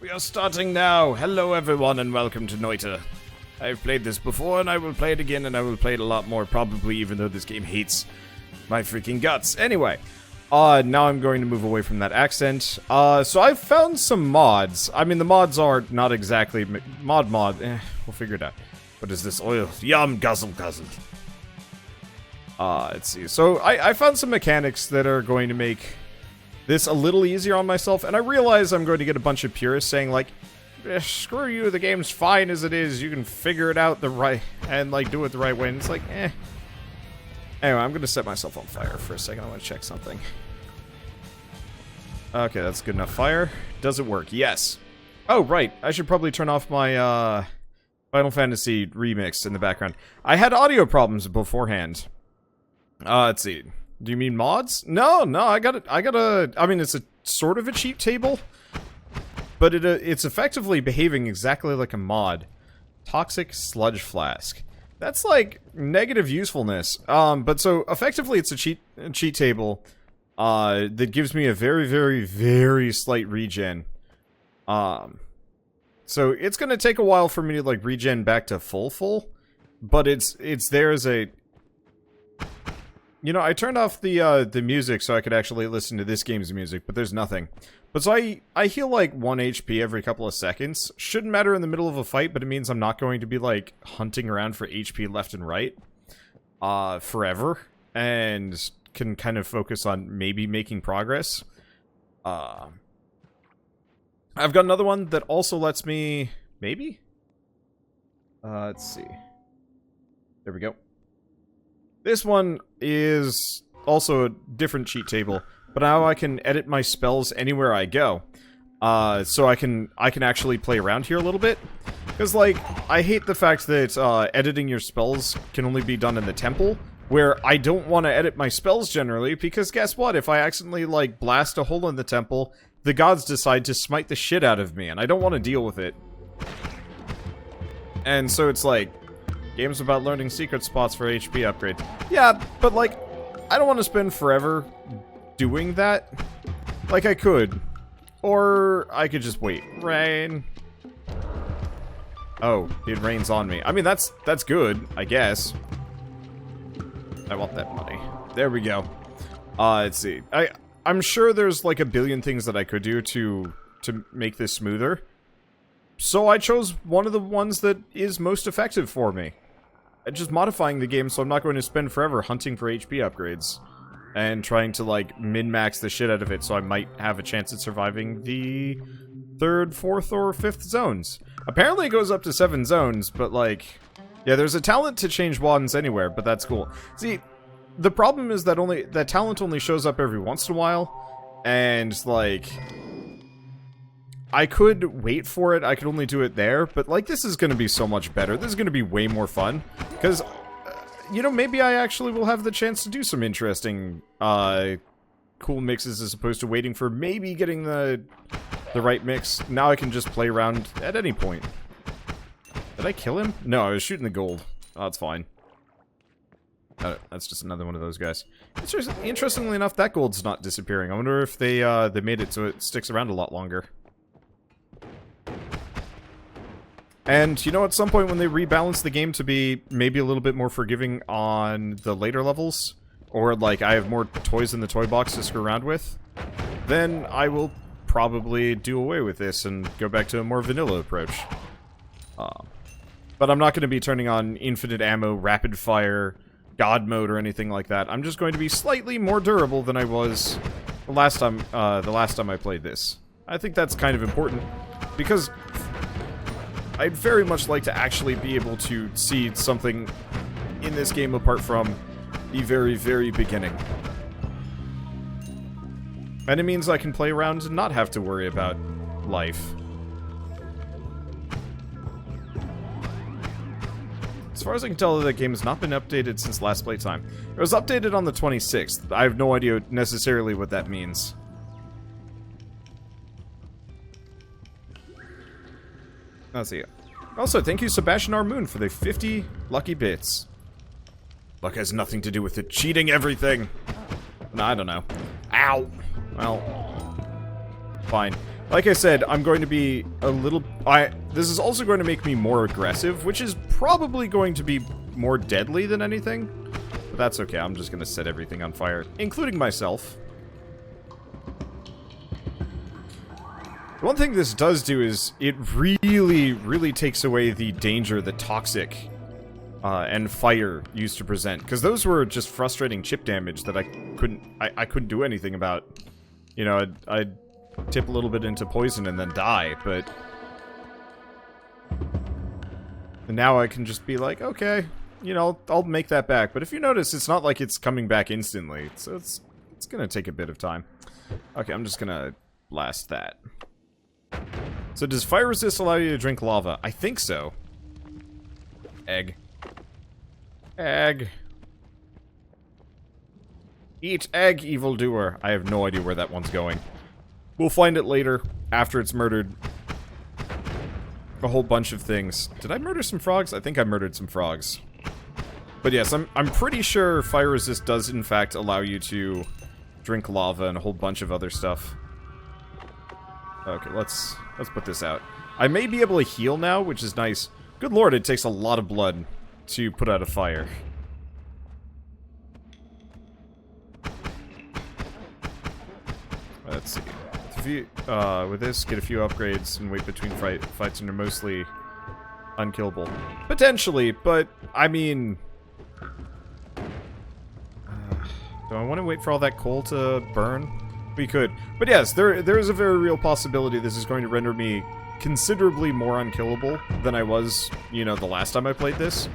We are starting now. Hello everyone and welcome to Noita. I've played this before and I will play it again and I will play it a lot more probably, even though this game hates my freaking guts. Anyway, now I'm going to move away from that accent. So I've found some mods. I mean, the mods are not exactly mod. We'll figure it out. What is this? Oil. Yum, guzzle. Let's see. So I found some mechanics that are going to make this a little easier on myself, and I realize I'm going to get a bunch of purists saying like, screw you, the game's fine as it is, you can figure it out the right, and like do it the right way, and it's like, eh. Anyway, I'm gonna set myself on fire for a second. I want to check something. Okay, that's good enough fire. Does it work? Yes. Oh, right, I should probably turn off my, Final Fantasy remix in the background. I had audio problems beforehand. Let's see. Do you mean mods? No, I got a, I mean, it's a sort of a cheat table, but it's effectively behaving exactly like a mod. Toxic Sludge Flask. That's like negative usefulness. But so effectively it's a cheat table, that gives me a very slight regen. So it's gonna take a while for me to like regen back to full, but it's there as a... You know, I turned off the music so I could actually listen to this game's music, but there's nothing. But so I heal like 1 HP every couple of seconds. Shouldn't matter in the middle of a fight, but it means I'm not going to be like hunting around for HP left and right forever, and can kind of focus on maybe making progress. I've got another one that also lets me... Maybe? Let's see. There we go. This one is also a different cheat table, but now I can edit my spells anywhere I go. So I can actually play around here a little bit. Because, like, I hate the fact that editing your spells can only be done in the temple, where I don't want to edit my spells generally, because guess what? If I accidentally, like, blast a hole in the temple, the gods decide to smite the shit out of me, and I don't want to deal with it. And so it's like... Game's about learning secret spots for HP upgrade. Yeah, but like, I don't want to spend forever doing that. Like, I could. Or I could just wait. Rain. Oh, it rains on me. I mean, that's good, I guess. I want that money. There we go. Let's see. I'm sure there's like a billion things that I could do to make this smoother. So I chose one of the ones that is most effective for me. Just modifying the game so I'm not going to spend forever hunting for HP upgrades. And trying to, like, min-max the shit out of it so I might have a chance at surviving the 3rd, 4th, or 5th zones. Apparently it goes up to 7 zones, but, like... Yeah, there's a talent to change wands anywhere, but that's cool. See, the problem is that that talent only shows up every once in a while. And, like... I could wait for it, I could only do it there, but like this is gonna be so much better. This is gonna be way more fun, because, you know, maybe I actually will have the chance to do some interesting, cool mixes as opposed to waiting for maybe getting the right mix. Now I can just play around at any point. Did I kill him? No, I was shooting the gold. Oh, that's fine. That's just another one of those guys. Interestingly enough, that gold's not disappearing. I wonder if they made it so it sticks around a lot longer. And, you know, at some point when they rebalance the game to be maybe a little bit more forgiving on the later levels, or, like, I have more toys in the toy box to screw around with, then I will probably do away with this and go back to a more vanilla approach. But I'm not going to be turning on infinite ammo, rapid fire, god mode, or anything like that. I'm just going to be slightly more durable than I was the last time I played this. I think that's kind of important, because... I'd very much like to actually be able to see something in this game apart from the very beginning. And it means I can play around and not have to worry about life. As far as I can tell, the game has not been updated since last playtime. It was updated on the 26th. I have no idea necessarily what that means. Let's see. Also, thank you, Sebastian R. Moon, for the 50 lucky bits. Luck has nothing to do with it. Cheating everything. No, I don't know. Ow. Well, fine. Like I said, I'm going to be a little... This is also going to make me more aggressive, which is probably going to be more deadly than anything. But that's okay, I'm just going to set everything on fire, including myself. One thing this does do is it really, really takes away the danger that toxic and fire used to present. Because those were just frustrating chip damage that I couldn't do anything about. You know, I'd tip a little bit into poison and then die, but... And now I can just be like, okay, you know, I'll make that back. But if you notice, it's not like it's coming back instantly. So it's gonna take a bit of time. Okay, I'm just gonna blast that. So does fire resist allow you to drink lava? I think so. Egg. Egg. Eat egg, evildoer. I have no idea where that one's going. We'll find it later, after it's murdered a whole bunch of things. Did I murder some frogs? I think I murdered some frogs. But yes, I'm pretty sure fire resist does in fact allow you to drink lava and a whole bunch of other stuff. Okay, let's put this out. I may be able to heal now, which is nice. Good lord, it takes a lot of blood to put out a fire. Let's see. With this, get a few upgrades and wait between fights and are mostly unkillable. Potentially, but, I mean... do I want to wait for all that coal to burn? We could. But yes, there is a very real possibility this is going to render me considerably more unkillable than I was, you know, the last time I played this.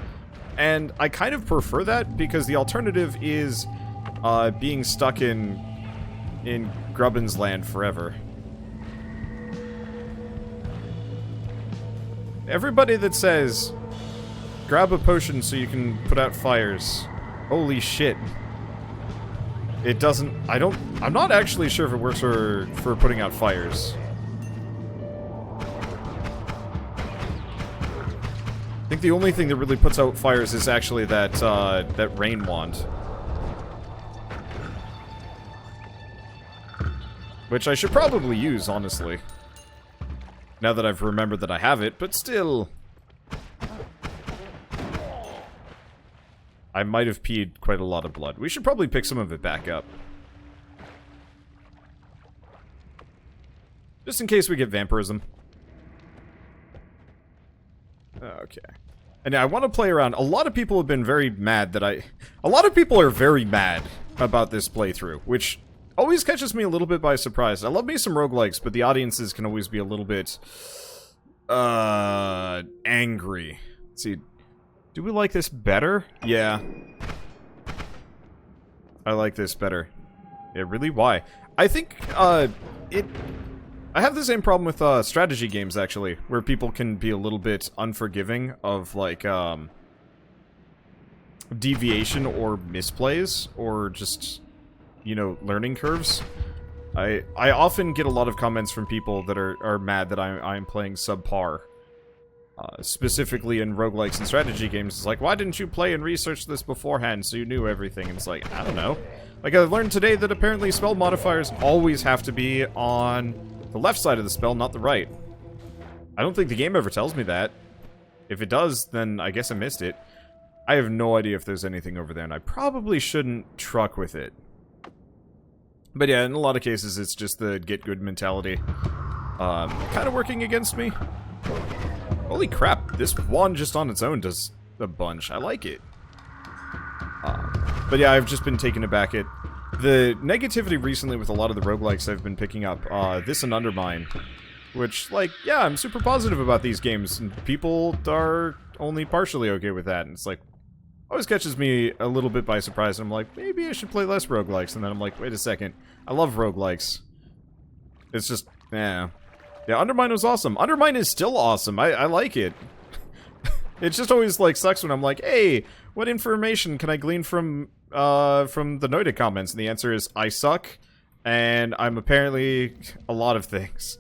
And I kind of prefer that, because the alternative is being stuck in Grubbin's land forever. Everybody that says, grab a potion so you can put out fires. Holy shit. It doesn't... I'm not actually sure if it works for putting out fires. I think the only thing that really puts out fires is actually that rain wand. Which I should probably use, honestly. Now that I've remembered that I have it, but still... I might have peed quite a lot of blood. We should probably pick some of it back up. Just in case we get vampirism. Okay. And I want to play around. A lot of people have been very mad that a lot of people are very mad about this playthrough, which always catches me a little bit by surprise. I love me some roguelikes, but the audiences can always be a little bit... angry. Let's see... Do we like this better? Yeah. I like this better. Yeah, really? Why? I think, I have the same problem with, strategy games, actually, where people can be a little bit unforgiving of, like, deviation or misplays, or just, you know, learning curves. I often get a lot of comments from people that are mad that I'm playing subpar. Specifically in roguelikes and strategy games, it's like, why didn't you play and research this beforehand so you knew everything? And it's like, I don't know. Like, I learned today that apparently spell modifiers always have to be on the left side of the spell, not the right. I don't think the game ever tells me that. If it does, then I guess I missed it. I have no idea if there's anything over there, and I probably shouldn't truck with it. But yeah, in a lot of cases, it's just the get good mentality. Kind of working against me. Holy crap, this wand just on its own does a bunch. I like it. But yeah, I've just been taken aback at the negativity recently with a lot of the roguelikes I've been picking up. This and Undermine. Which, like, yeah, I'm super positive about these games, and people are only partially okay with that. And it's like, always catches me a little bit by surprise, and I'm like, maybe I should play less roguelikes. And then I'm like, wait a second, I love roguelikes. It's just, yeah. Yeah, Undermine was awesome. Undermine is still awesome. I like it. It just always, like, sucks when I'm like, hey, what information can I glean from the Noita comments? And the answer is, I suck, and I'm apparently a lot of things.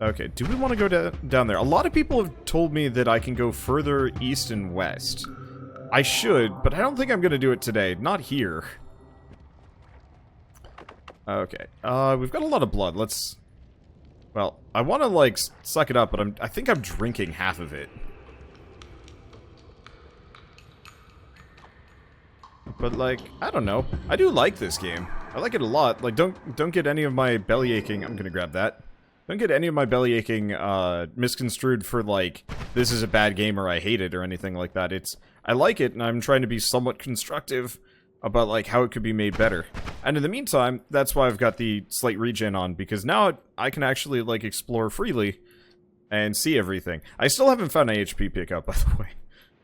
Okay, do we want to go down there? A lot of people have told me that I can go further east and west. I should, but I don't think I'm going to do it today. Not here. Okay, we've got a lot of blood. Let's Well, I want to, like, suck it up, but I think I'm drinking half of it. But, like, I don't know. I do like this game. I like it a lot. Like, don't get any of my belly aching... I'm gonna grab that. Don't get any of my belly aching, misconstrued for, like, this is a bad game or I hate it or anything like that. I like it, and I'm trying to be somewhat constructive about, like, how it could be made better. And in the meantime, that's why I've got the slight regen on, because now I can actually, like, explore freely and see everything. I still haven't found an HP pickup, by the way.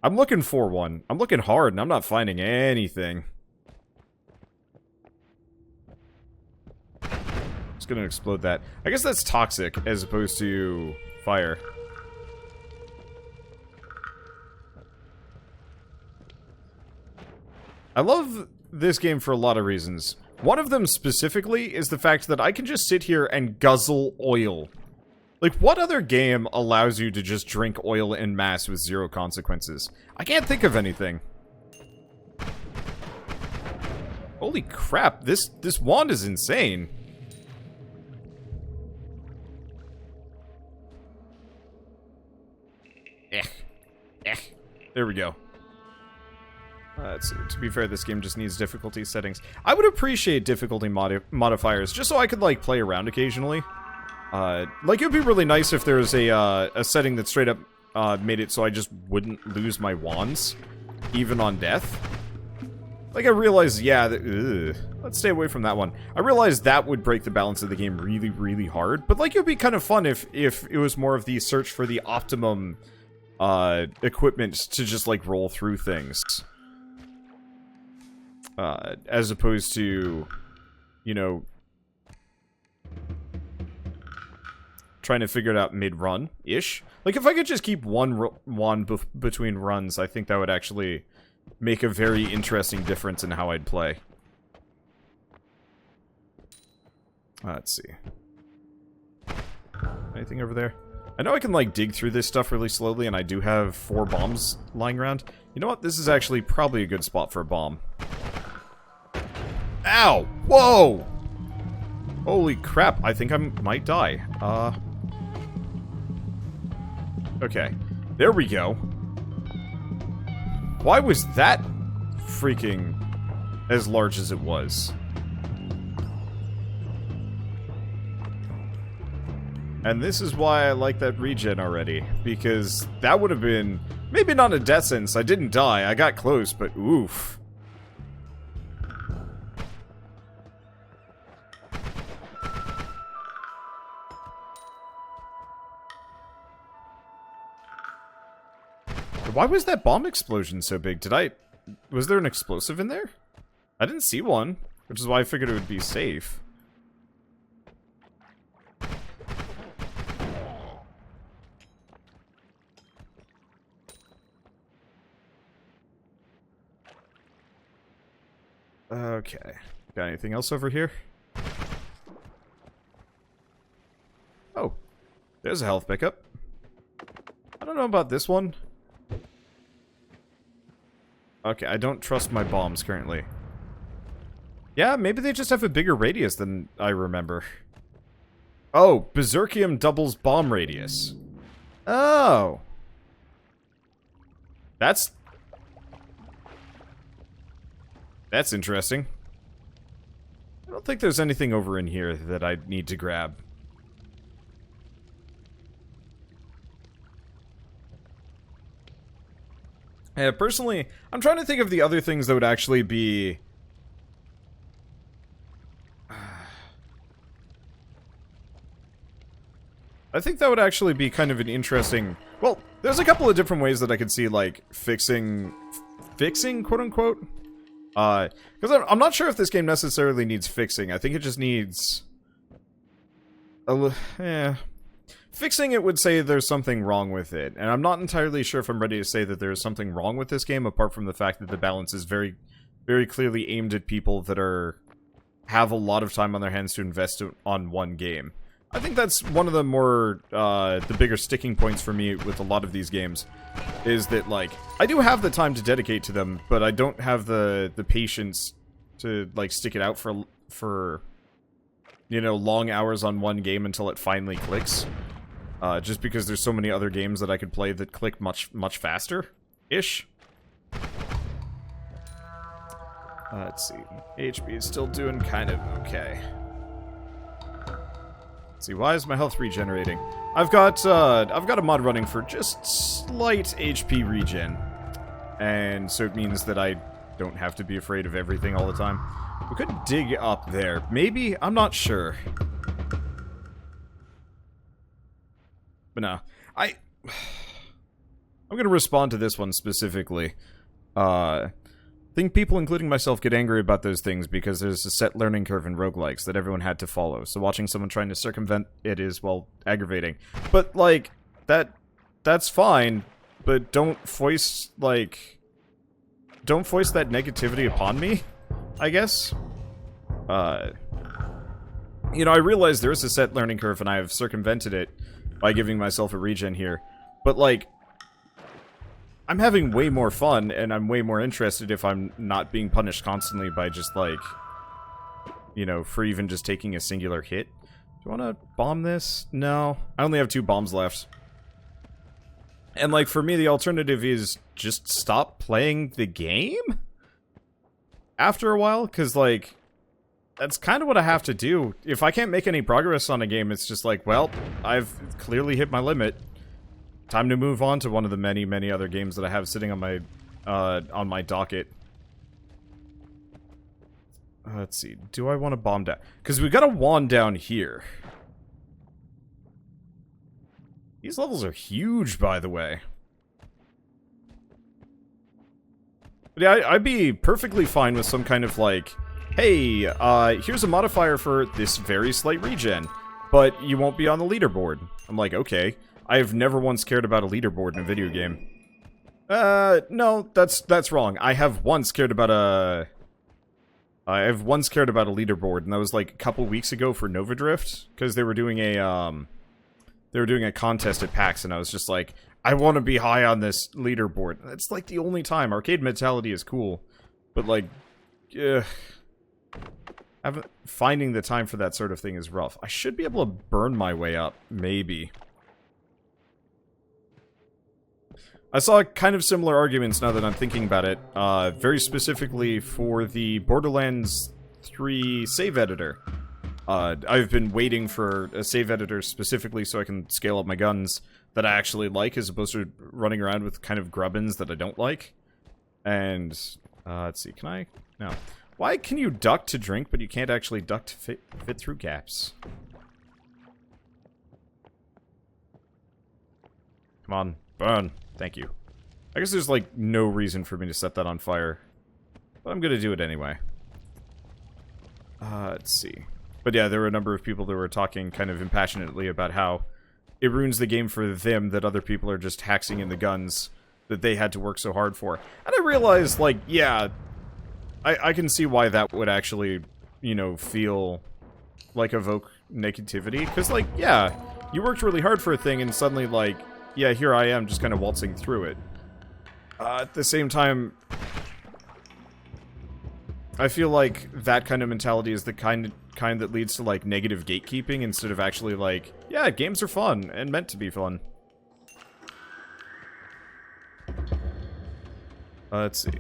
I'm looking for one. I'm looking hard, and I'm not finding anything. Just gonna explode that. I guess that's toxic, as opposed to fire. I love this game for a lot of reasons. One of them specifically is the fact that I can just sit here and guzzle oil. Like, what other game allows you to just drink oil en masse with zero consequences? I can't think of anything. Holy crap, this wand is insane. There we go. To be fair, this game just needs difficulty settings. I would appreciate difficulty modifiers, just so I could, like, play around occasionally. Like, it would be really nice if there was a setting that straight up, made it so I just wouldn't lose my wands, even on death. Like, I realized, yeah, let's stay away from that one. I realized that would break the balance of the game really, really hard, but, like, it would be kind of fun if it was more of the search for the optimum, equipment to just, like, roll through things. As opposed to, you know, trying to figure it out mid-run-ish. Like, if I could just keep one wand between runs, I think that would actually make a very interesting difference in how I'd play. Let's see. Anything over there? I know I can, like, dig through this stuff really slowly, and I do have 4 bombs lying around. You know what? This is actually probably a good spot for a bomb. Ow! Whoa! Holy crap, I think I might die. Okay. There we go. Why was that freaking as large as it was? And this is why I like that regen already. Because that would have been... maybe not a death sentence. I didn't die. I got close, but oof. Why was that bomb explosion so big? Was there an explosive in there? I didn't see one, which is why I figured it would be safe. Okay. Got anything else over here? Oh. There's a health pickup. I don't know about this one. Okay, I don't trust my bombs currently. Yeah, maybe they just have a bigger radius than I remember. Oh, Berserkium doubles bomb radius. Oh. That's interesting. I don't think there's anything over in here that I need to grab. Yeah, personally, I'm trying to think of the other things that would actually be... I think that would actually be kind of an interesting... Well, there's a couple of different ways that I could see, like, fixing, quote-unquote. Because I'm not sure if this game necessarily needs fixing. I think it just needs... Fixing it would say there's something wrong with it, and I'm not entirely sure if I'm ready to say that there's something wrong with this game, apart from the fact that the balance is very, very clearly aimed at people that have a lot of time on their hands to invest on one game. I think that's one of the more, the bigger sticking points for me with a lot of these games, is that, like, I do have the time to dedicate to them, but I don't have the patience to, like, stick it out for you know, long hours on one game until it finally clicks. Just because there's so many other games that I could play that click much faster-ish. Let's see. HP is still doing kind of okay. Let's see, why is my health regenerating? I've got a mod running for just slight HP regen. And so it means that I don't have to be afraid of everything all the time. We could dig up there. Maybe? I'm not sure. But no. I'm gonna respond to this one specifically. I think people, including myself, get angry about those things because there's a set learning curve in roguelikes that everyone had to follow. So watching someone trying to circumvent it is, well, aggravating. But, like, that's fine, but don't foist that negativity upon me, I guess. You know, I realize there is a set learning curve and I have circumvented it by giving myself a regen here. But, like, I'm having way more fun, and I'm way more interested if I'm not being punished constantly by just, like, you know, for even just taking a singular hit. Do I want to bomb this? No. I only have 2 bombs left. And, like, for me, the alternative is just stop playing the game? After a while? Because, like, that's kind of what I have to do. If I can't make any progress on a game, it's just like, well, I've clearly hit my limit. Time to move on to one of the many other games that I have sitting on my docket. Let's see. Do I want to bomb down? Because we got a wand down here. These levels are huge, by the way. But yeah, I'd be perfectly fine with some kind of, like, hey, here's a modifier for this very slight regen, but you won't be on the leaderboard. I'm like, okay. I've never once cared about a leaderboard in a video game. No, that's wrong. I have once cared about a leaderboard, and that was like a couple weeks ago for Nova Drift, because they were doing a contest at PAX, and I was just like, I want to be high on this leaderboard. It's like the only time. Arcade mentality is cool, but like, finding the time for that sort of thing is rough. I should be able to burn my way up, maybe. I saw kind of similar arguments now that I'm thinking about it, very specifically for the Borderlands 3 save editor. I've been waiting for a save editor specifically so I can scale up my guns that I actually like, as opposed to running around with kind of grubbins that I don't like. And, let's see, can I? No. Why can you duck to drink, but you can't actually duck to fit through gaps? Come on, burn. Thank you. I guess there's, like, no reason for me to set that on fire. But I'm gonna do it anyway. Let's see. But yeah, there were a number of people that were talking kind of impassionately about how it ruins the game for them that other people are just haxing in the guns that they had to work so hard for. And I realized, like, yeah, I can see why that would actually, you know, feel like evoke negativity. Because, like, yeah, you worked really hard for a thing and suddenly, like, yeah, here I am just kind of waltzing through it. At the same time, I feel like that kind of mentality is the kind that leads to, like, negative gatekeeping instead of actually, like, yeah, games are fun and meant to be fun. Let's see.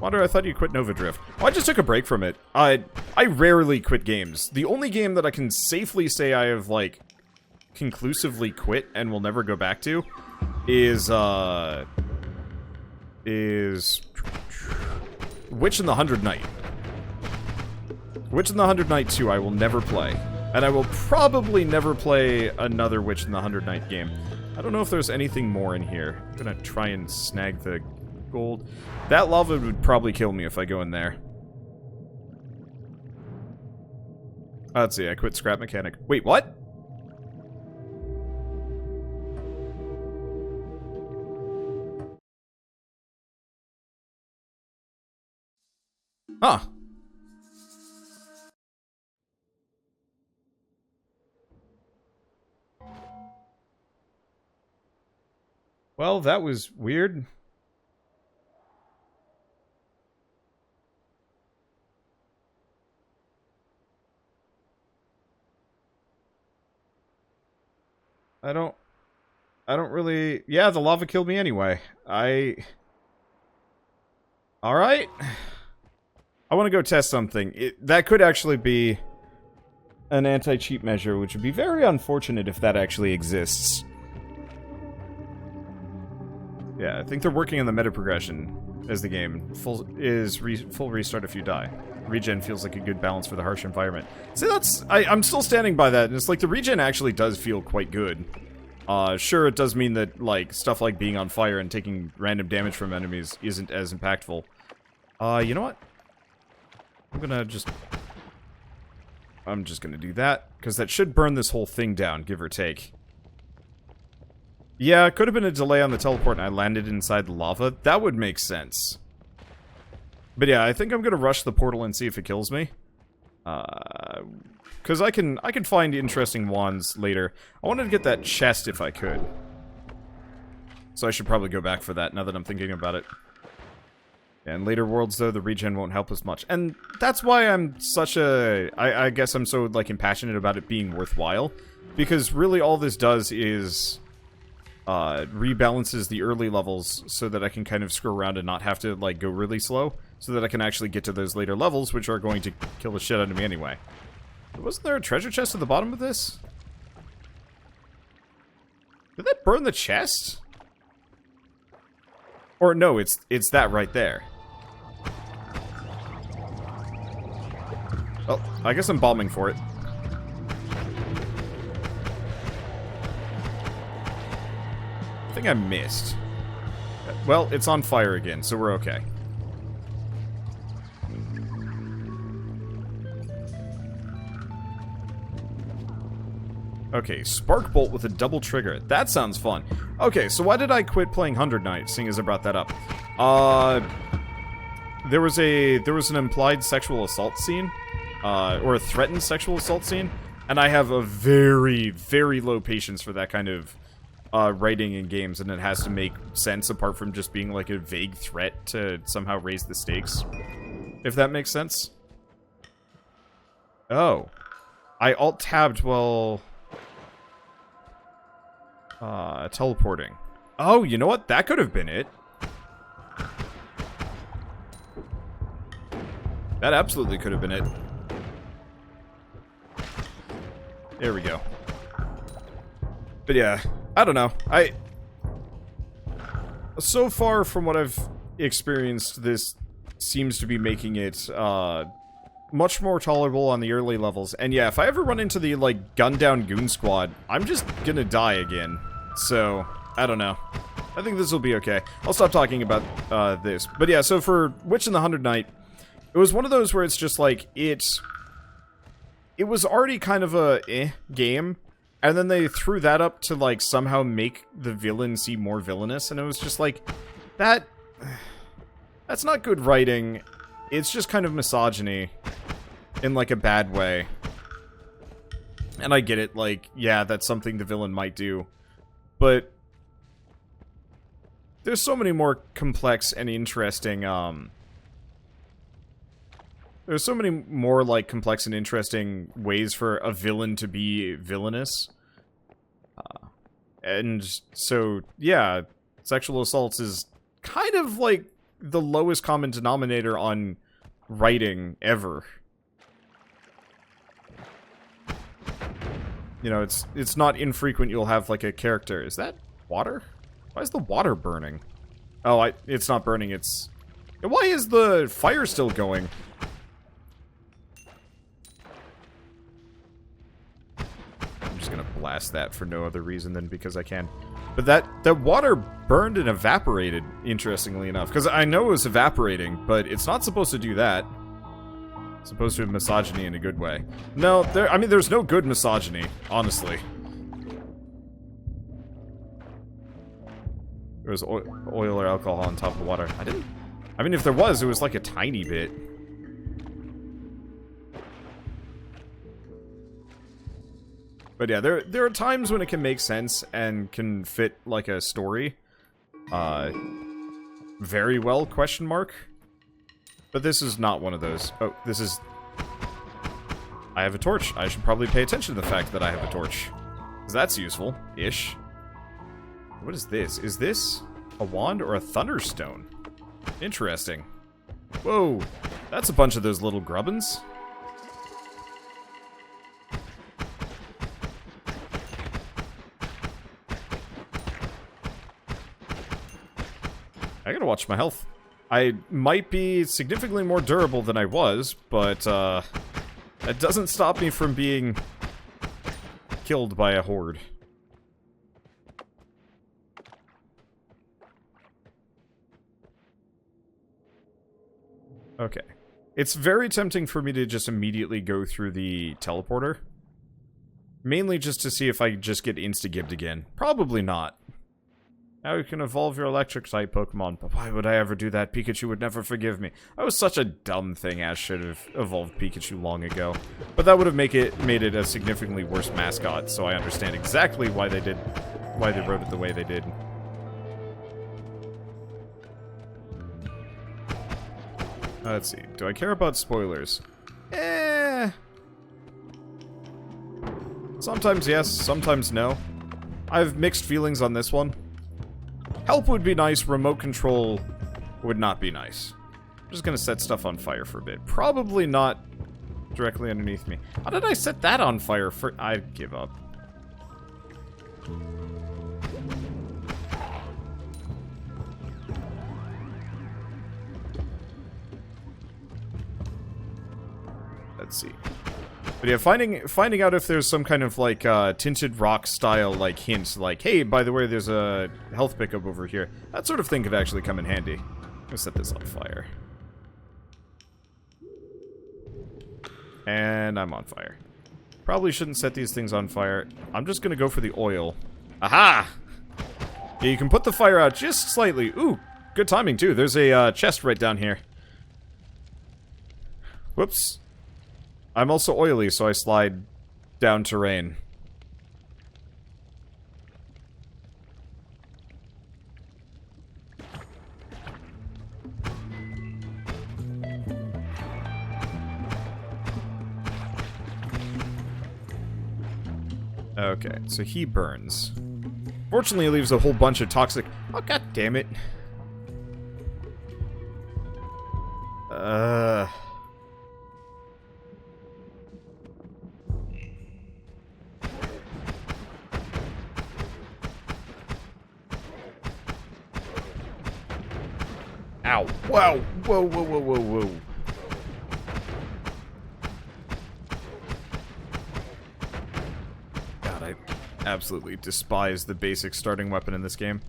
Wander, I thought you quit Nova Drift. Oh, I just took a break from it. I rarely quit games. The only game that I can safely say I have, like, conclusively quit and will never go back to is Witch in the Hundred Knight. Witch in the Hundred Knight 2 I will never play. And I will probably never play another Witch in the Hundred Knight game. I don't know if there's anything more in here. I'm gonna try and snag the gold. That lava would probably kill me if I go in there. Let's see, I quit Scrap Mechanic. Wait, what? Huh. Well, that was weird. I don't really... Yeah, the lava killed me anyway. Alright. I want to go test something. That could actually be an anti-cheat measure, which would be very unfortunate if that actually exists. Yeah, I think they're working on the meta progression as the game. Full restart if you die. Regen feels like a good balance for the harsh environment. See, I'm still standing by that, and it's like the regen actually does feel quite good. Sure, it does mean that, like, stuff like being on fire and taking random damage from enemies isn't as impactful. You know what? I'm just gonna do that, because that should burn this whole thing down, give or take. Yeah, it could have been a delay on the teleport and I landed inside the lava. That would make sense. But yeah, I think I'm gonna rush the portal and see if it kills me. Because I can find interesting wands later. I wanted to get that chest if I could. So I should probably go back for that now that I'm thinking about it. And later worlds, though, the regen won't help as much. And that's why I'm such a... I guess I'm so, like, impassionate about it being worthwhile. Because really all this does is... rebalances the early levels so that I can kind of screw around and not have to, like, go really slow. So that I can actually get to those later levels, which are going to kill the shit out of me anyway. Wasn't there a treasure chest at the bottom of this? Did that burn the chest? Or no, it's that right there. Well, I guess I'm bombing for it. I think I missed. Well, it's on fire again, so we're okay. Okay, Spark Bolt with a double trigger. That sounds fun. Okay, so why did I quit playing 100 Night, seeing as I brought that up? There was an implied sexual assault scene, or a threatened sexual assault scene, and I have a very, very low patience for that kind of writing in games, and it has to make sense apart from just being like a vague threat to somehow raise the stakes. If that makes sense. Oh. I alt-tabbed while... teleporting. Oh, you know what? That could have been it. That absolutely could have been it. There we go. But yeah, I don't know. So far from what I've experienced, this seems to be making it, much more tolerable on the early levels. And yeah, if I ever run into the, like, gun-down goon squad, I'm just gonna die again. So, I don't know. I think this will be okay. I'll stop talking about, this. But yeah, so for Witch in the 100 Night, it was one of those where it's just like, it was already kind of a game, and then they threw that up to, like, somehow make the villain seem more villainous, and it was just like, that's not good writing. It's just kind of misogyny in, like, a bad way. And I get it, like, yeah, that's something the villain might do. But there's so many more complex and interesting, there's so many more, like, complex and interesting ways for a villain to be villainous. And so, yeah, sexual assaults is kind of, like, the lowest common denominator on writing ever. You know, it's not infrequent you'll have, like, a character. Is that water? Why is the water burning? Oh, it's not burning, it's... Why is the fire still going? I'm just gonna blast that for no other reason than because I can. But that water burned and evaporated, interestingly enough. Because I know it was evaporating, but it's not supposed to do that. It's supposed to have misogyny in a good way. No, I mean, there's no good misogyny, honestly. There was oil or alcohol on top of the water. I mean, if there was, it was like a tiny bit. But yeah, there are times when it can make sense and can fit, like, a story. Very well, question mark. But this is not one of those. Oh, this is... I have a torch. I should probably pay attention to the fact that I have a torch. 'Cause that's useful-ish. What is this? Is this a wand or a thunderstone? Interesting. Whoa, that's a bunch of those little grubbins. I gotta watch my health. I might be significantly more durable than I was, but that doesn't stop me from being killed by a horde. Okay. It's very tempting for me to just immediately go through the teleporter. Mainly just to see if I just get insta-gibbed again. Probably not. Now you can evolve your electric-type Pokemon, but why would I ever do that? Pikachu would never forgive me. That was such a dumb thing. Ash should have evolved Pikachu long ago. But that would have made it a significantly worse mascot, so I understand exactly why they wrote it the way they did. Let's see. Do I care about spoilers? Sometimes yes, sometimes no. I have mixed feelings on this one. Help would be nice, remote control would not be nice. I'm just gonna set stuff on fire for a bit. Probably not directly underneath me. How did I set that on fire for— I give up. Let's see. But yeah, finding out if there's some kind of, like, tinted rock style, like, hint, like, hey, by the way, there's a health pickup over here. That sort of thing could actually come in handy. I'm gonna set this on fire. And I'm on fire. Probably shouldn't set these things on fire. I'm just gonna go for the oil. Aha! Yeah, you can put the fire out just slightly. Ooh, good timing, too. There's a chest right down here. Whoops. I'm also oily, so I slide down terrain. Okay, so he burns. Fortunately, he leaves a whole bunch of toxic— oh, god damn it. Ow. Wow. Whoa, whoa, whoa, whoa, whoa. God, I absolutely despise the basic starting weapon in this game.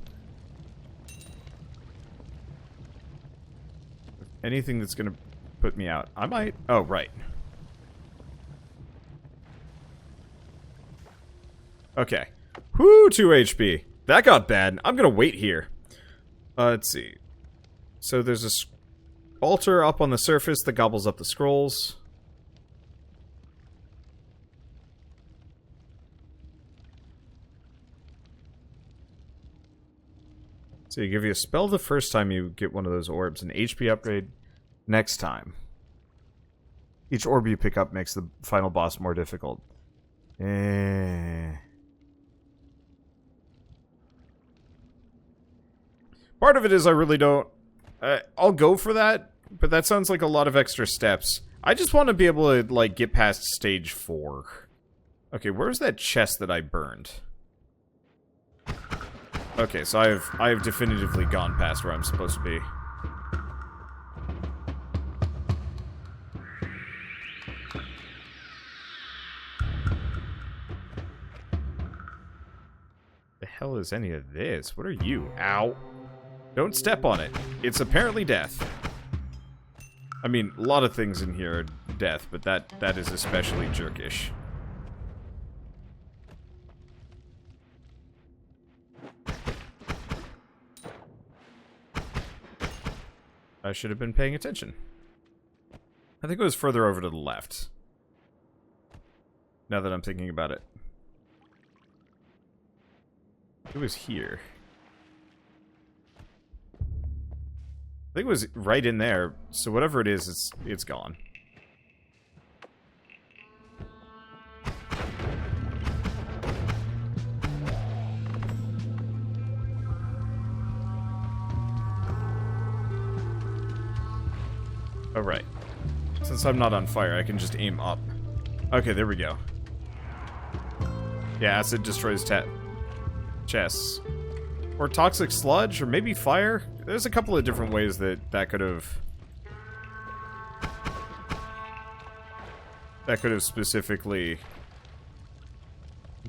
Anything that's gonna put me out. I might— oh, right. Okay. Whoo, 2 HP. That got bad. I'm gonna wait here. Let's see. So there's a altar up on the surface that gobbles up the scrolls. So you give you a spell the first time you get one of those orbs, an HP upgrade next time. Each orb you pick up makes the final boss more difficult. Part of it is I really don't— I'll go for that, but that sounds like a lot of extra steps. I just want to be able to, like, get past stage 4. Okay, where's that chest that I burned? Okay, so I have definitively gone past where I'm supposed to be. The hell is any of this? What are you? Ow. Don't step on it. It's apparently death. I mean, a lot of things in here are death, but that is especially jerkish. I should have been paying attention. I think it was further over to the left. Now that I'm thinking about it. It was here. I think it was right in there, so whatever it is, it's gone. Oh, right. Since I'm not on fire, I can just aim up. Okay, there we go. Yeah, acid destroys chests. Or toxic sludge, or maybe fire? There's a couple of different ways that could have... That could have specifically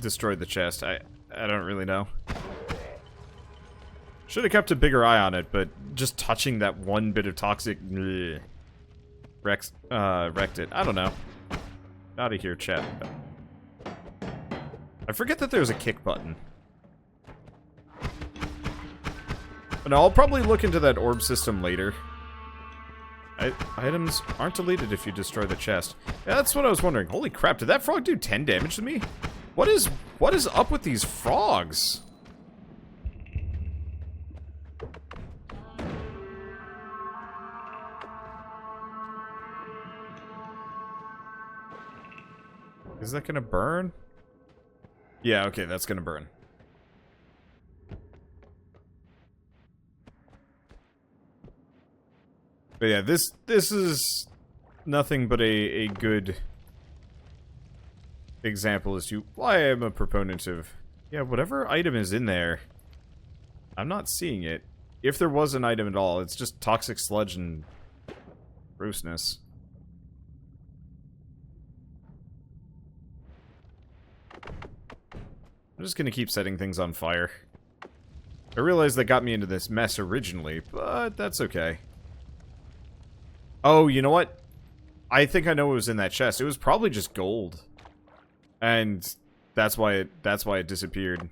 destroyed the chest. I don't really know. Should have kept a bigger eye on it, but just touching that one bit of toxic... wrecked it. I don't know. Out of here, chat. I forget that there's a kick button. But I'll probably look into that orb system later. Items aren't deleted if you destroy the chest. Yeah, that's what I was wondering. Holy crap, did that frog do 10 damage to me? What is up with these frogs? Is that gonna burn? Yeah, okay, that's gonna burn. But yeah, this is nothing but a good example as to why I'm a proponent of, yeah, whatever item is in there, I'm not seeing it. If there was an item at all, it's just toxic sludge and grossness. I'm just gonna keep setting things on fire. I realize that got me into this mess originally, but that's okay. Oh, you know what? I think I know what was in that chest. It was probably just gold. And that's why it disappeared.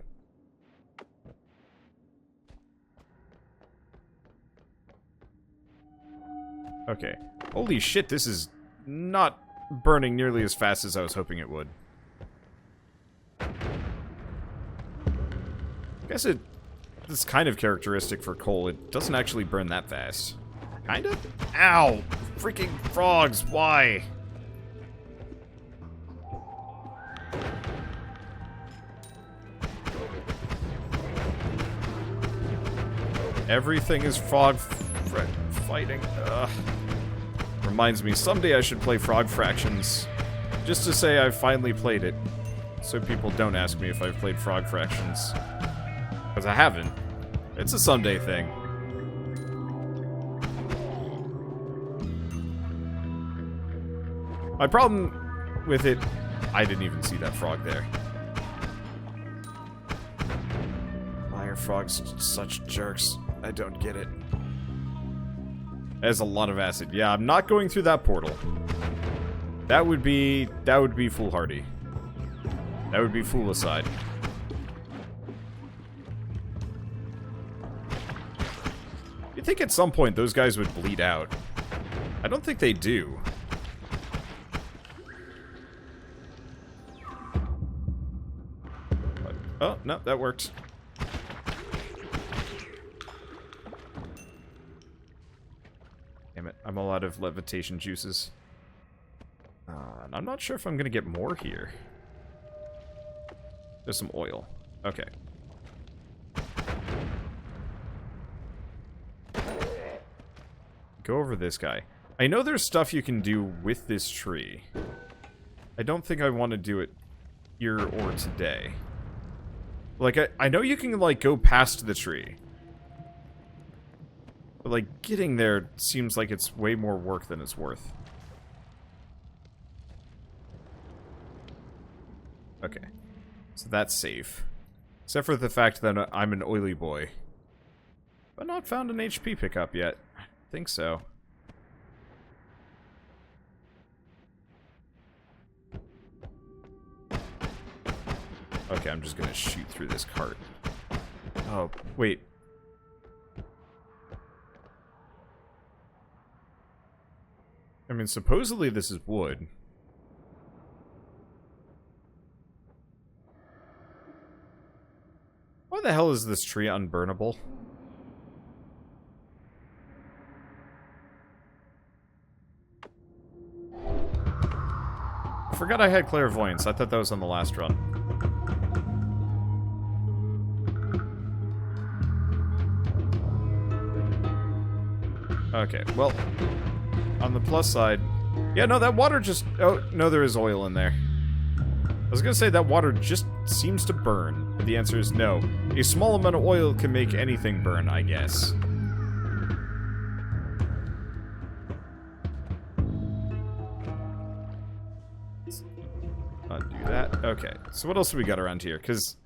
Okay. Holy shit, this is not burning nearly as fast as I was hoping it would. I guess it's kind of characteristic for coal. It doesn't actually burn that fast. Kind of? Ow! Freaking frogs, why? Everything is frog fighting. Ugh. Reminds me, someday I should play Frog Fractions. Just to say I've finally played it. So people don't ask me if I've played Frog Fractions. Because I haven't. It's a someday thing. My problem with it... I didn't even see that frog there. Why are frogs such jerks? I don't get it. There's a lot of acid. Yeah, I'm not going through that portal. That would be foolhardy. That would be foolicide. You'd think at some point those guys would bleed out. I don't think they do. But, oh, no, that worked. Damn it, I'm all out of levitation juices. And I'm not sure if I'm gonna get more here. There's some oil. Okay. Go over this guy. I know there's stuff you can do with this tree. I don't think I want to do it here or today. Like, I know you can, like, go past the tree. But, like, getting there seems like it's way more work than it's worth. Okay. So that's safe. Except for the fact that I'm an oily boy. But not found an HP pickup yet. I think so. Okay, I'm just gonna shoot through this cart. Oh, wait. I mean, supposedly this is wood. Why the hell is this tree unburnable? I forgot I had clairvoyance. I thought that was on the last run. Okay, well, on the plus side... Yeah, no, that water just... Oh, no, there is oil in there. I was gonna say that water just seems to burn, but the answer is no. A small amount of oil can make anything burn, I guess. Let's not do that. Okay, so what else have we got around here? Because...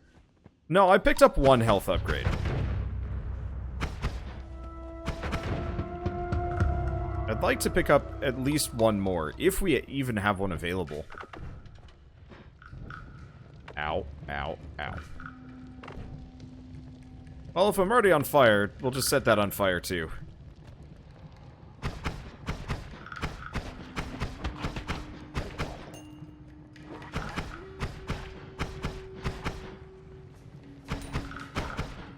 No, I picked up one health upgrade. I'd like to pick up at least one more, if we even have one available. Ow, ow, ow. Well, if I'm already on fire, we'll just set that on fire too.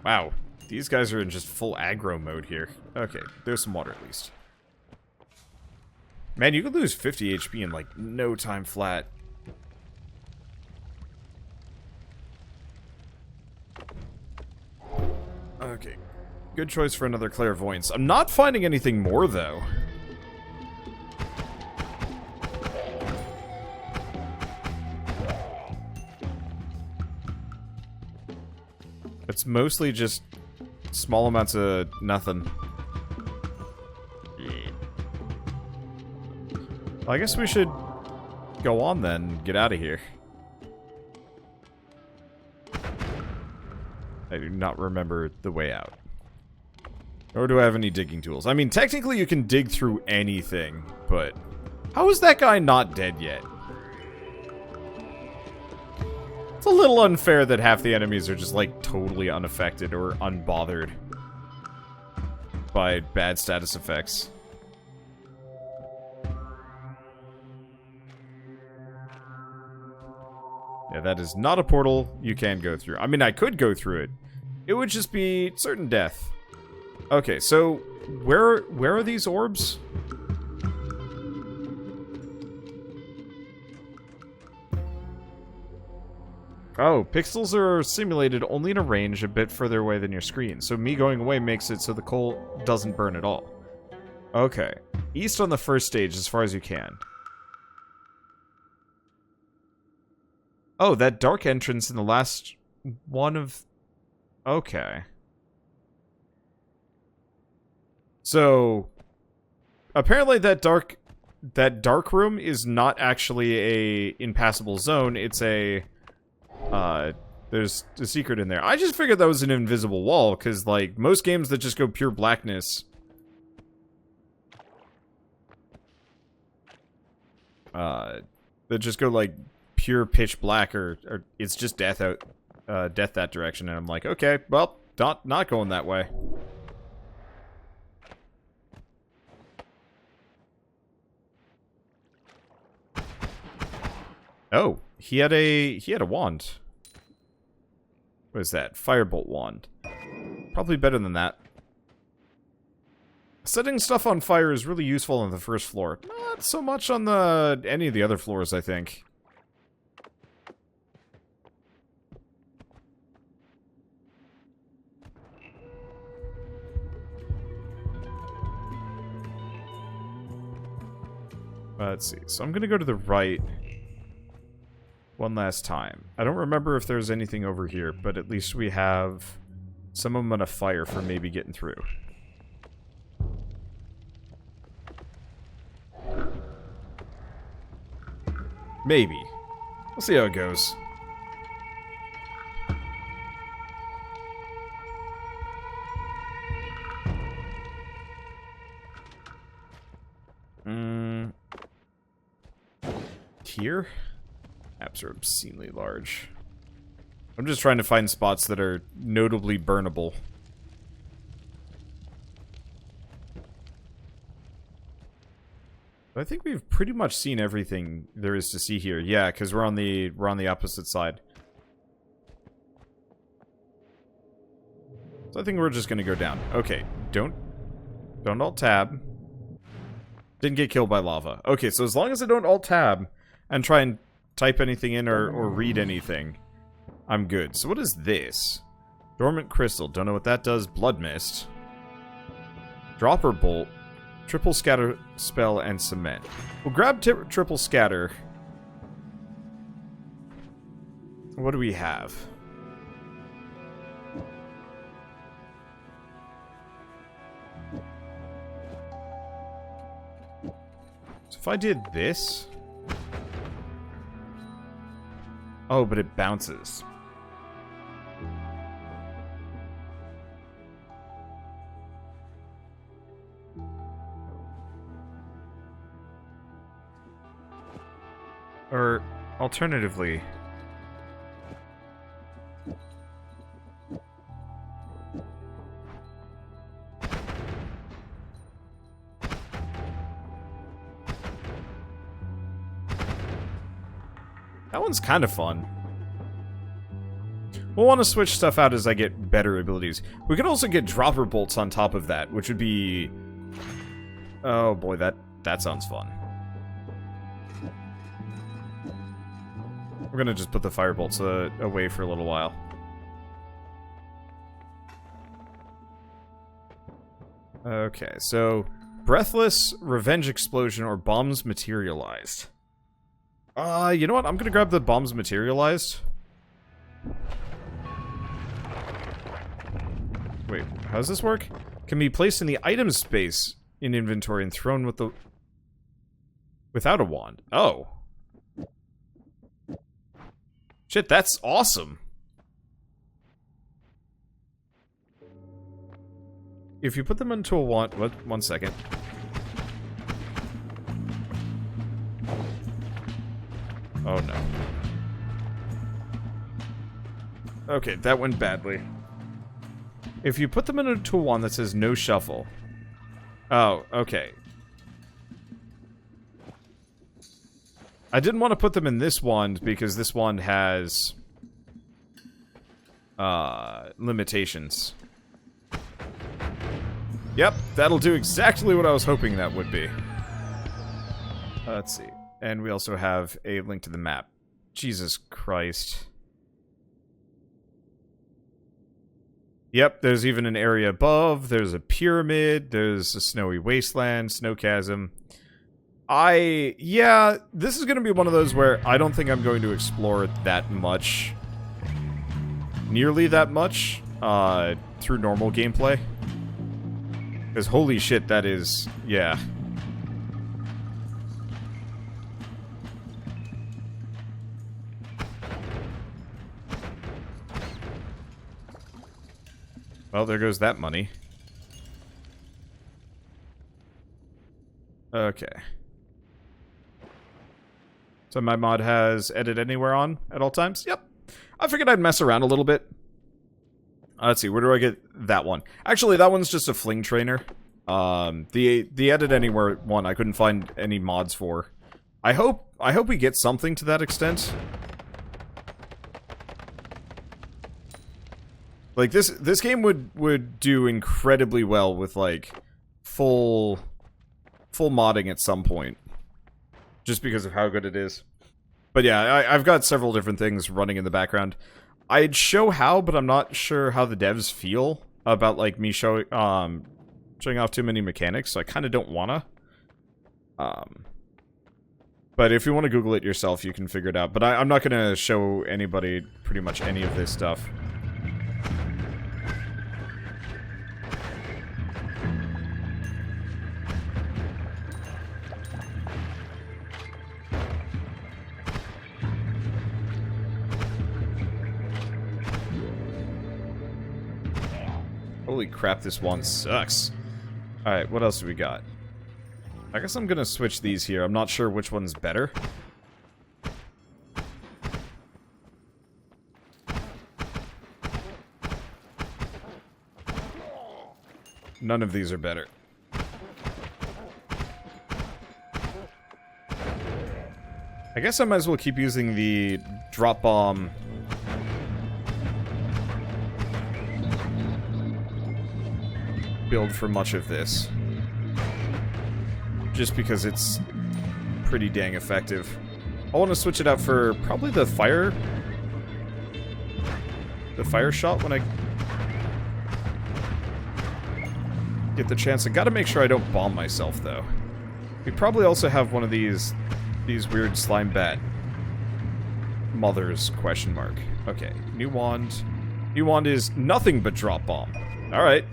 Wow, these guys are in just full aggro mode here. Okay, there's some water at least. Man, you could lose 50 HP in like no time flat. Okay. Good choice for another clairvoyance. I'm not finding anything more, though. It's mostly just small amounts of nothing. Well, I guess we should go on then, get out of here. I do not remember the way out. Nor do I have any digging tools. I mean, technically you can dig through anything, but... How is that guy not dead yet? It's a little unfair that half the enemies are just, like, totally unaffected or unbothered by bad status effects. Yeah, that is not a portal you can go through. I mean, I could go through it. It would just be certain death. Okay, so where are these orbs? Oh, pixels are simulated only in a range a bit further away than your screen. So me going away makes it so the coal doesn't burn at all. Okay. East on the first stage as far as you can. Oh, that dark entrance in the last one of... Okay. So, apparently that dark room is not actually a impassable zone. It's a... there's a secret in there. I just figured that was an invisible wall, because, like, most games that just go pure blackness... that just go, like... pure pitch black, or it's just death out, death that direction, and I'm like, okay, well, not going that way. Oh, he had a wand. What is that? Firebolt wand. Probably better than that. Setting stuff on fire is really useful on the first floor. Not so much on any of the other floors, I think. Let's see. So I'm going to go to the right one last time. I don't remember if there's anything over here, but at least we have some amount of fire for maybe getting through. Maybe. We'll see how it goes. Here? Maps are obscenely large. I'm just trying to find spots that are notably burnable. I think we've pretty much seen everything there is to see here. Yeah, because we're on the opposite side. So I think we're just gonna go down. Okay, don't alt tab. Didn't get killed by lava. Okay, so as long as I don't alt tab and try and type anything in or read anything, I'm good. So what is this? Dormant crystal. Don't know what that does. Blood mist. Dropper bolt. Triple scatter spell and cement. We'll grab triple scatter. What do we have? So if I did this... Oh, but it bounces. Or, alternatively... That one's kind of fun. We'll want to switch stuff out as I get better abilities. We could also get dropper bolts on top of that, which would be... Oh boy, that sounds fun. We're gonna just put the fire bolts away for a little while. Okay, so... Breathless, Revenge Explosion, or Bombs Materialized. You know what? I'm gonna grab the Bombs Materialized. Wait, how does this work? Can be placed in the item space in inventory and thrown with the... without a wand. Oh. Shit, that's awesome. If you put them into a wand... What? 1 second. Oh no. Okay, that went badly. If you put them into a wand that says no shuffle... Oh, okay. I didn't want to put them in this wand because this wand has... limitations. Yep, that'll do exactly what I was hoping that would be. Let's see. And we also have a link to the map. Jesus Christ. Yep, there's even an area above, there's a pyramid, there's a snowy wasteland, snow chasm. Yeah, this is going to be one of those where I don't think I'm going to explore it that much. Nearly that much, through normal gameplay. Because holy shit, that is... yeah. Well, there goes that money. Okay. So my mod has edit anywhere on at all times? Yep. I figured I'd mess around a little bit. Let's see, where do I get that one? Actually, that one's just a fling trainer. The edit anywhere one I couldn't find any mods for. I hope we get something to that extent. Like, this game would do incredibly well with, like, full modding at some point. Just because of how good it is. But yeah, I've got several different things running in the background. I'd show how, but I'm not sure how the devs feel about, like, me showing off too many mechanics, so I kind of don't wanna. But if you want to Google it yourself, you can figure it out. But I'm not gonna show anybody pretty much any of this stuff. Holy crap, this one sucks. Alright, what else do we got? I guess I'm gonna switch these here. I'm not sure which one's better. None of these are better. I guess I might as well keep using the drop bomb build for much of this. Just because it's pretty dang effective. I want to switch it out for probably the fire shot when I... get the chance. I gotta make sure I don't bomb myself, though. We probably also have one of these weird slime bat mothers, question mark. Okay, new wand. New wand is nothing but drop bomb. Alright.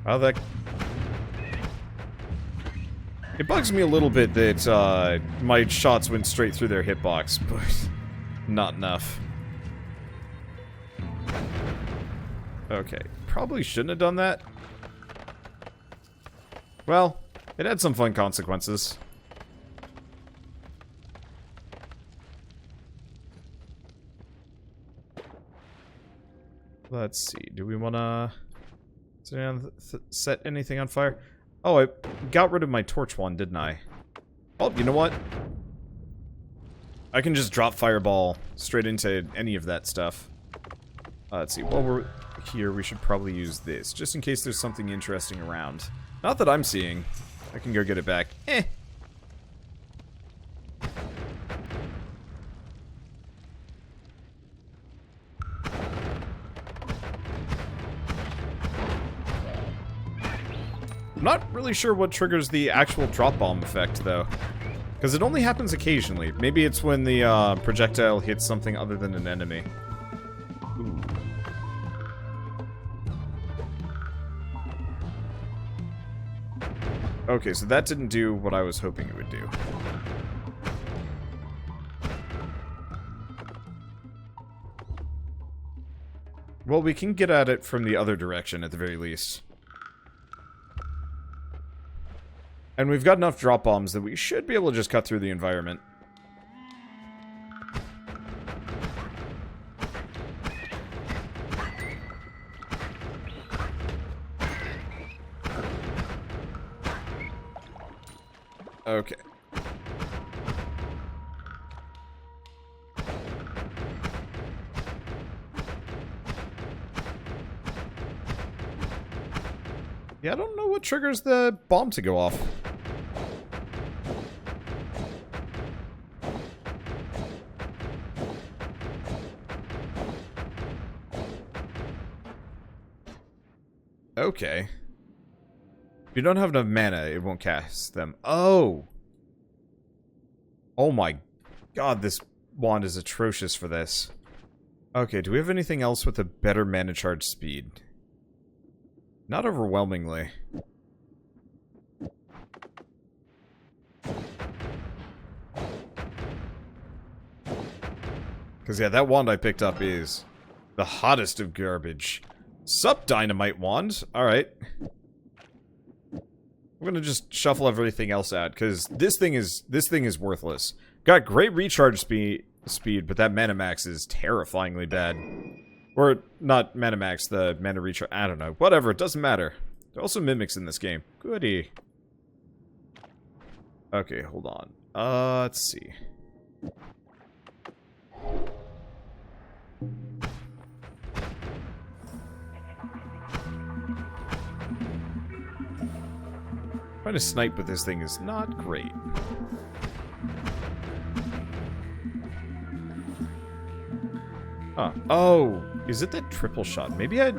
Oh, that... It bugs me a little bit that my shots went straight through their hitbox, but not enough. Okay, probably shouldn't have done that. Well, it had some fun consequences. Let's see, do we want to set anything on fire? Oh, I got rid of my torch wand, didn't I? Oh, you know what? I can just drop fireball straight into any of that stuff. Let's see, while we're here, we should probably use this, just in case there's something interesting around. Not that I'm seeing. I can go get it back. Eh. I'm not really sure what triggers the actual drop bomb effect, though. Because it only happens occasionally. Maybe it's when the projectile hits something other than an enemy. Ooh. Okay, so that didn't do what I was hoping it would do. Well, we can get at it from the other direction, at the very least. And we've got enough drop bombs that we should be able to just cut through the environment. Okay. Yeah, I don't know what triggers the bomb to go off. Okay. If you don't have enough mana, it won't cast them. Oh! Oh my god, this wand is atrocious for this. Okay, do we have anything else with a better mana charge speed? Not overwhelmingly. Because, yeah, that wand I picked up is the hottest of garbage. Sup, Dynamite Wand? Alright. We're gonna just shuffle everything else out, because this thing is worthless. Got great recharge speed, but that mana max is terrifyingly bad. Or, not mana max, the mana recharge, I don't know. Whatever, it doesn't matter. There are also mimics in this game. Goody. Okay, hold on. Let's see. Trying to snipe with this thing is not great. Huh. Oh, is it that triple shot? Maybe I'd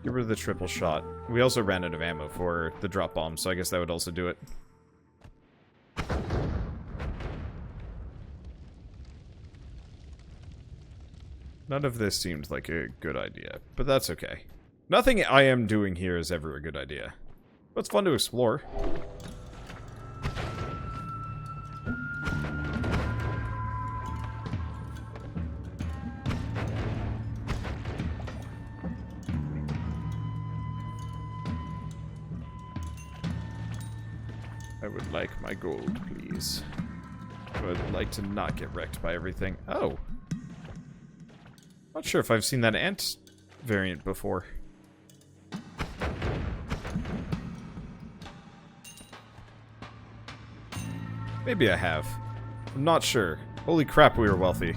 get rid of the triple shot. We also ran out of ammo for the drop bomb, so I guess that would also do it. None of this seemed like a good idea, but that's okay. Nothing I am doing here is ever a good idea. But it's fun to explore. I would like my gold, please. I would like to not get wrecked by everything. Oh. Not sure if I've seen that ant variant before. Maybe I have. I'm not sure. Holy crap, we were wealthy.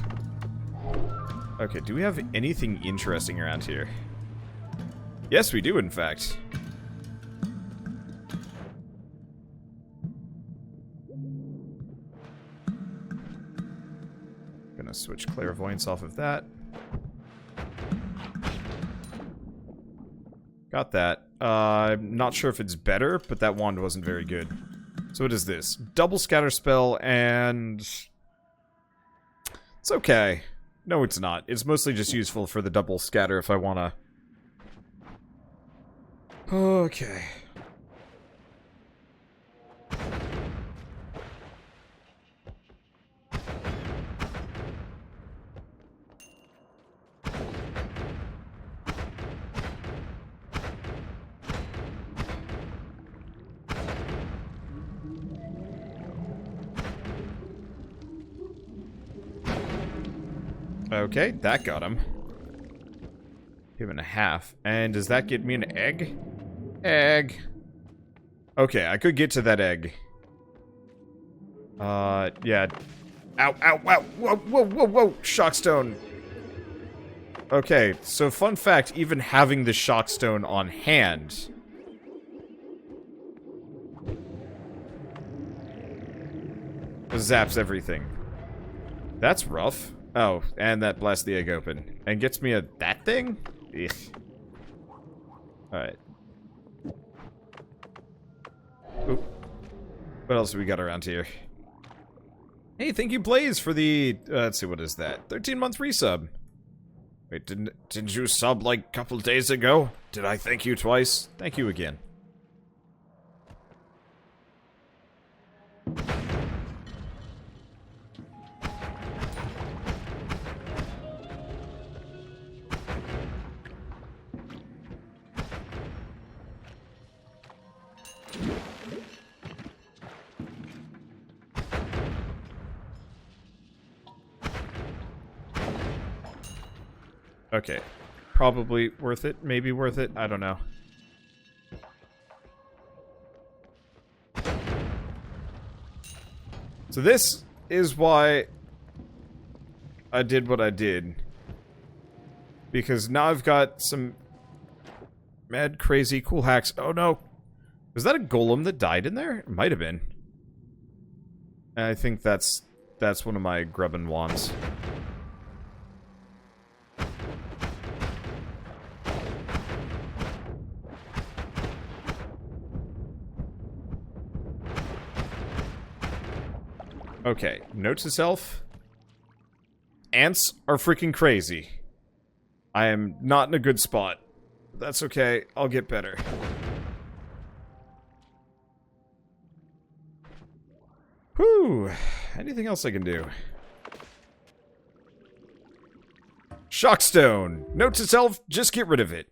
Okay, do we have anything interesting around here? Yes, we do, in fact. Gonna switch clairvoyance off of that. Got that. I'm not sure if it's better, but that wand wasn't very good. So what is this? Double scatter spell and... It's okay. No, it's not. It's mostly just useful for the double scatter if I wanna... Okay. Okay, that got him. Give him a half. And does that get me an egg? Egg. Okay, I could get to that egg. Yeah. Ow, ow, ow, whoa, whoa, whoa, whoa, Shockstone. Okay, so fun fact, even having the Shockstone on hand... zaps everything. That's rough. Oh, and that blasts the egg open. And gets me a... that thing? Ugh. Alright. Oop. What else do we got around here? Hey, thank you, Blaze, for the... let's see, what is that? 13-month resub. Wait, didn't you sub, like, a couple days ago? Did I thank you twice? Thank you again. Okay. Probably worth it. Maybe worth it. I don't know. So this is why I did what I did. Because now I've got some mad, crazy, cool hacks. Oh no. Was that a golem that died in there? It might have been. I think that's one of my grubbin wands. Okay, note to self. Ants are freaking crazy. I am not in a good spot. That's okay, I'll get better. Whew. Anything else I can do? Shockstone! Note to self, just get rid of it.